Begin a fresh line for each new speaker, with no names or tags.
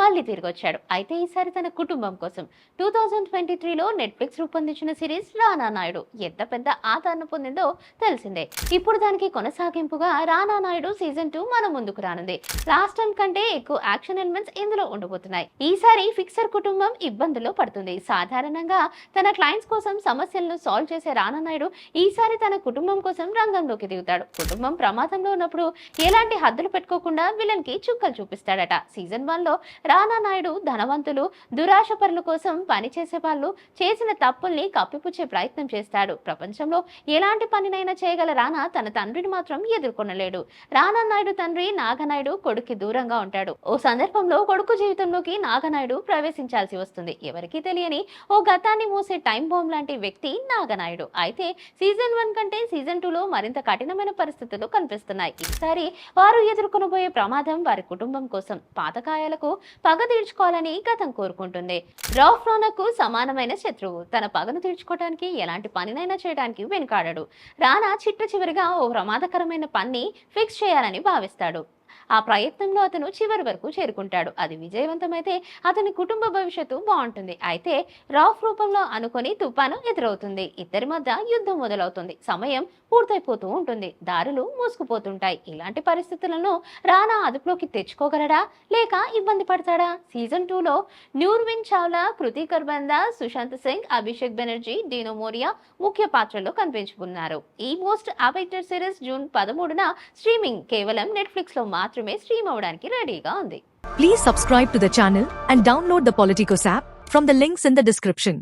మళ్ళీ తిరిగొచ్చాడు. అయితే ఈసారి తన కుటుంబం కోసం 2023లో నెట్ఫ్లిక్స్ రూపొందించిన సిరీస్ రానా నాయుడు ఎంత పెద్ద ఆదరణ పొందిందో తెలిసిందే. ఇప్పుడు దానికి కొనసాగింపుగా రానా నాయుడు సీజన్ 2 మన ముందుకు రానుంది. లాస్ట్ టైం కంటే ఎక్కువ యాక్షన్ ఎలిమెంట్స్ ఇందులో ఉండబోతున్నాయి. ఈసారి ఫిక్సర్ కుటుంబం ఇబ్బందుల్లో పడుతుంది. సాధారణంగా తన క్లయింట్స్ కోసం సమస్యలను సాల్వ్ చేసే రానా నాయుడు ఈసారి తన కుటుంబం కోసం రంగంలోకి దిగుతాడు. కుటుంబం ప్రమాదంలో ఉన్నప్పుడు ఎలాంటి హద్దులు పెట్టుకోకుండా విలన్ కి చుక్కలు చూపిస్తాడట. సీజన్ 1లో రానా నాయుడు ధనవంతులు, దురాశపరుల కోసం పనిచేసే వాళ్ళు చేసిన తప్పుల్ని కప్పిపుచ్చే ప్రయత్నం చేస్తాడు. ప్రపంచంలో ఎలాంటి పనినైనా చేయగల రానా తన తండ్రిని మాత్రం ఎదుర్కొనలేడు. రానా నాయుడు తండ్రి నాగనాయుడు కొడుక్కి దూరంగా ఉంటాడు. ఓ సందర్భంలో కొడుకు జీవితంలోకి నాగనాయుడు ప్రవేశించాల్సి వస్తుంది. ఎవరికీ తెలియని ఓ గతాన్ని మోసే టైం బాంబ్ లాంటి వ్యక్తి నాగనాయుడు. అయితే సీజన్ 1 కంటే సీజన్ 2లో మరింత కఠినమైన పరిస్థితులు కనిపిస్తున్నాయి. ఈసారి వారు ఎదుర్కొనబోయే ప్రమాదం వారి కుటుంబం కోసం పాతకాయాలకు పగ తీర్చుకోవాలని గతం కోరుకుంటుంది. రౌఫ్ రోనకు సమానమైన శత్రువు. తన పగను తీర్చుకోవడానికి ఎలాంటి పనినైనా చేయడానికి వెనుకాడడు. రానా చిట్ట చివరిగా ఓ ప్రమాదకరమైన పన్ని ఫిక్స్ చేయాలని భావిస్తాడు. ఆ ప్రయత్నంలో అతను చివరి వరకు చేరుకుంటాడు. అది విజయవంతమైతే అతని కుటుంబ భవిష్యత్తు బాగుంటుంది. అయితే రౌఫ్ రూపంలో అనుకొని తుఫాను ఎదురవుతుంది. ఇద్దరి మధ్య యుద్ధం మొదలవుతుంది. సమయం పూర్తయిపోతూ ఉంటుంది. దారులు మూసుకుపోతుంటాయి. ఇలాంటి పరిస్థితులను రానా అదుపులోకి తెచ్చుకోగలడా లేక ఇబ్బంది పడతాడా? సీజన్ 2లో న్యూర్విన్ చావ్లా, కృతి కర్బందా, సుశాంత్ సింగ్, అభిషేక్ బెనర్జీ, డీనో మోరియా ముఖ్య పాత్రల్లో కనిపించుకున్నారు. ఈ మోస్ట్ అవైటెడ్ సిరీస్ జూన్ 13న స్ట్రీమింగ్ కేవలం నెట్ఫ్లిక్స్ లో మాత్రమే స్ట్రీమ్ అవడానికి రెడీగా ఉంది.
Please subscribe to the channel and download the Politicos app from the links in the description.